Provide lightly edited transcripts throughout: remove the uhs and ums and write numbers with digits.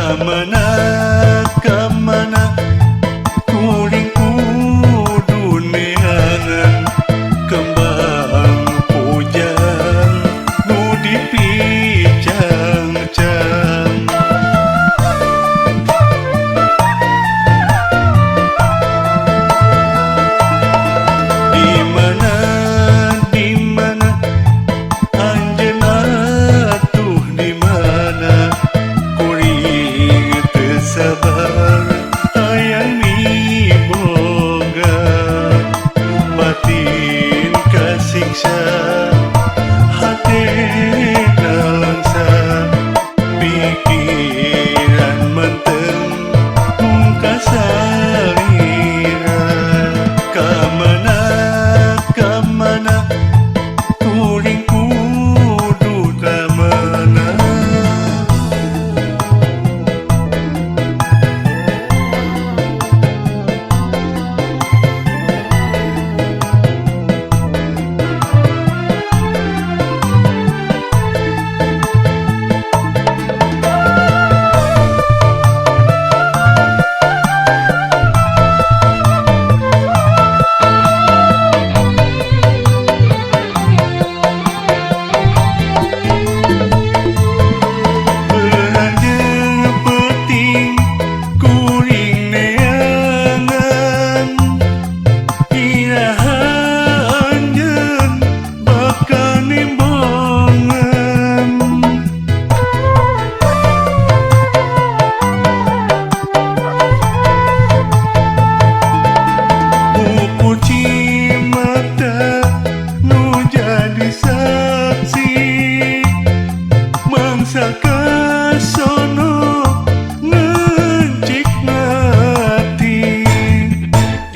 Kamana, kamana, kuring kudu neangan kembang pujang nu dipijang-jang. Dimana, dimana anjeunna tuh dimana kuring teu sabar hayang miboga batin kasiksa hatena langsa pikiran menteng kasalira. Kamana, kamana kuring kudu kamana. Kasono ngencik ngati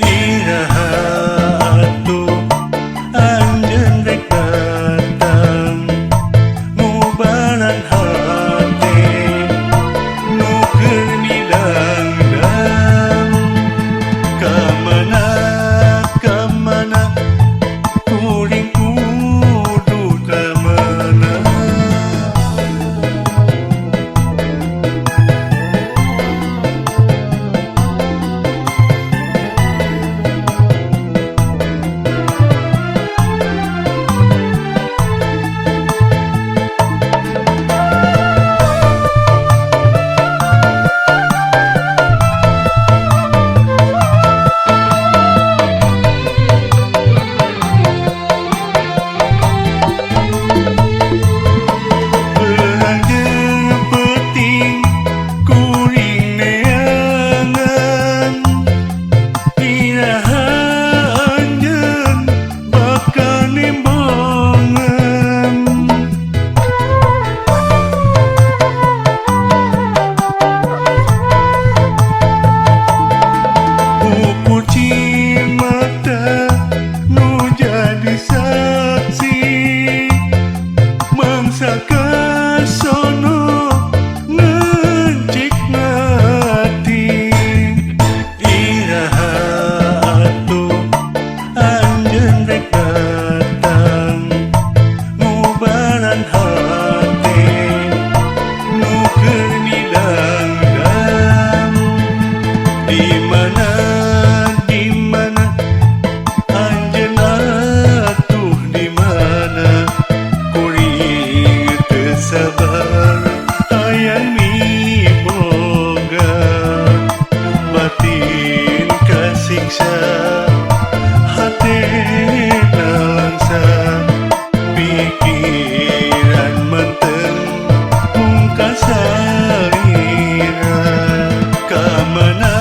iraha atuh anjeun rek datang ngubaran hate nu keur didangdang. Kamana, kamana kuring kudu kamana. Kasono ngencik ngati iraha atuh anjeun rek datang ngubaran hate nu keur didangdang. Dimana, dimana anjeunna tuh dimana kuring teu sabar hayang miboga batin kasiksa hatena langsa pikiran menteng kasalira. Kamana,